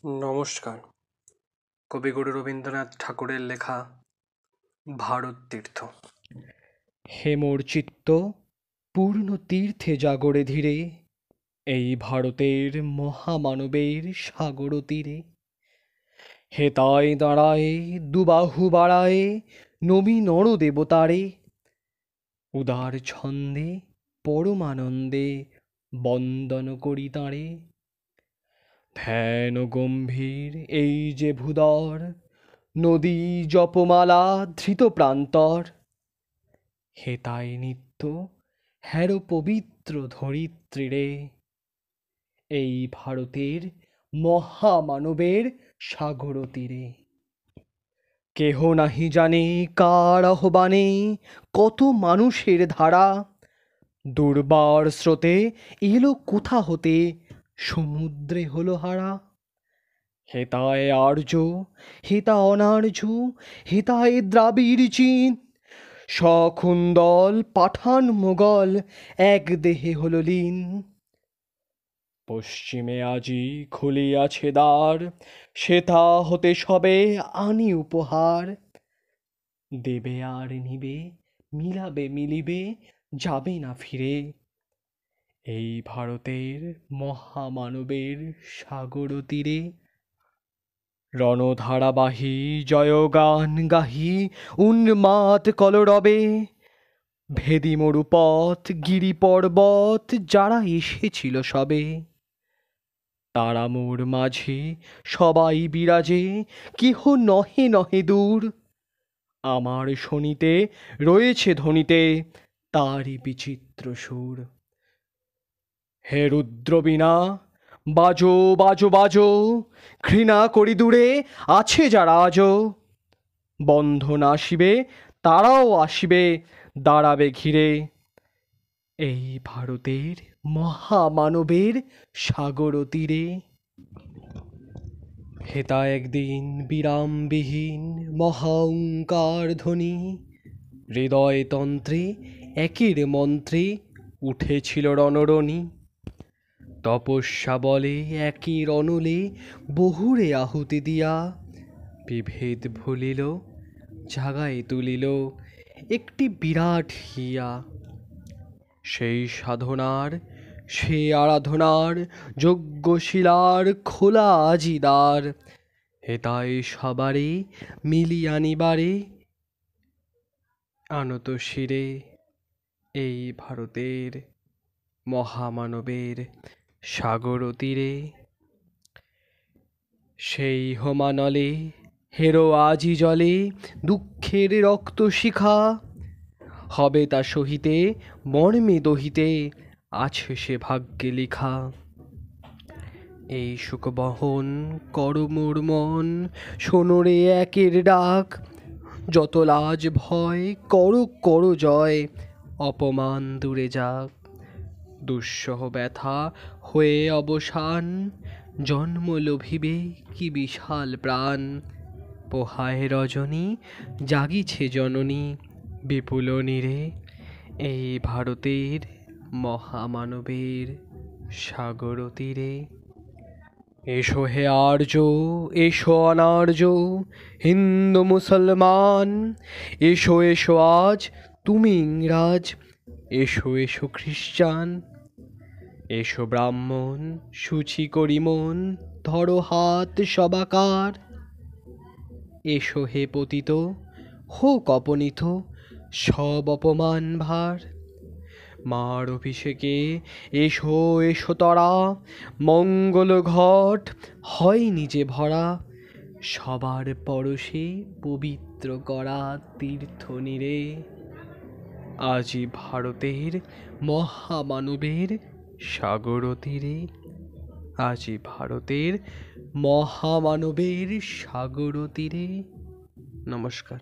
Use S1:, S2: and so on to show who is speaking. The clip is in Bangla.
S1: নমস্কার। কবিগুরু রবীন্দ্রনাথ ঠাকুরের লেখা ভারত তীর্থ।
S2: হে মোর চিত্ত পূর্ণ তীর্থে জাগরে ধীরে, এই ভারতের মহামানবের সাগর তীরে। হে তাই দাঁড়ায়ে দুবাহু বাড়ায়ে নবী নর দেবতারে, উদার ছন্দে পরমানন্দে বন্দন করি তাঁরে। ধ্যান গম্ভীর এই যে ভূদর, নদী জপমালা ধৃত প্রান্তর। হে তাই নিত্য হ্যারো পবিত্র ধরিত্রীরে, এই ভারতের মহামানবের সাগর তীরে। কেহ নাহি জানে কার আহ্বানে কত মানুষের ধারা, দুর্বার স্রোতে এলো কোথা হতে সমুদ্রে হলো হারা। হেতায় আর্য, হেতা অনার্য, হেতায় দ্রাবিড় চীন, সখুন্দল পাঠান মোগল এক দেহে হলো লীন। পশ্চিমে আজি খুলিয়াছে দ্বার, সেথা হতে সবে আনি উপহার। দেবে আর নিবে, মিলাবে মিলিবে, যাবে না ফিরে, এই ভারতের মহামানবের সাগর তীরে। রণধারাবাহী জয়গান গাহি উন্মাদ কলরবে, ভেদি মরুপথ গিরি পর্বত যারা এসেছিল সবে। তারা মোর মাঝে সবাই বিরাজে, কেহ নহে নহে দূর, আমার শনিতে রয়েছে ধ্বনিতে তারই বিচিত্র সুর। হে রুদ্রবীণা বাজো বাজো বাজো, ঘৃণা করি দূরে আছে যারা আজো। বন্ধন আসিবে তারাও আসিবে, দাঁড়াবে ঘিরে, এই ভারতের মহামানবের সাগর তীরে। হেতা একদিন বিরামবিহীন মহাঙ্কার ধ্বনি, হৃদয় তন্ত্রে একের মন্ত্রে উঠেছিল রণরণী। তপস্যা বলে একই রণলে বহুরে আহুতি দিয়া, বিভেদ ভুলিল জাগায় তুলিল একটি বিরাট হিয়া। সেই সাধনার সে আরাধনার যজ্ঞশিলার খোলা আজি দ্বার, হেতায় সবারে মিলিয়ে আনিবারে আনত শিরে, এই ভারতের মহামানবের সাগর তীরে। সেই হোমানলে হেরো আজি জলে দুঃখের রক্ত শিখা, হবে তা সহিতে মর্মে দহিতে আছে সে ভাগ্যে লিখা। এই সুখ বহন কর মোর মন, শোনরে একের ডাক, যত লাজ ভয় করো করো জয়, অপমান দূরে যাক। দুঃসহ ব্যথা হয়ে অবসান, জন্ম লোভিবে কি বিশাল প্রাণ। পোহায় রজনী জাগিছে জননী বিপুল নীরে, এই ভারতের মহামানবের সাগর তীরে। এসো হে আর্য, এসো অনার্য, হিন্দু মুসলমান, এসো এসো আজ তুমি ইংরাজ, এসো এসো খ্রিস্টান। এসো ব্রাহ্মণ শুচি করি মন, ধরো হাত সবাকার। এসো হে পতিত হোক অপনীত সব অপমান ভার। মার অভিষেকে এসো এসো তরা, মঙ্গল ঘট হয় নিজে ভরা, সবার পরশে পবিত্র করা তীর্থ নীরে, আজি ভারতের মহামানবের সাগর তীরে। আজি ভারতের মহামানবের সাগর তীরে। নমস্কার।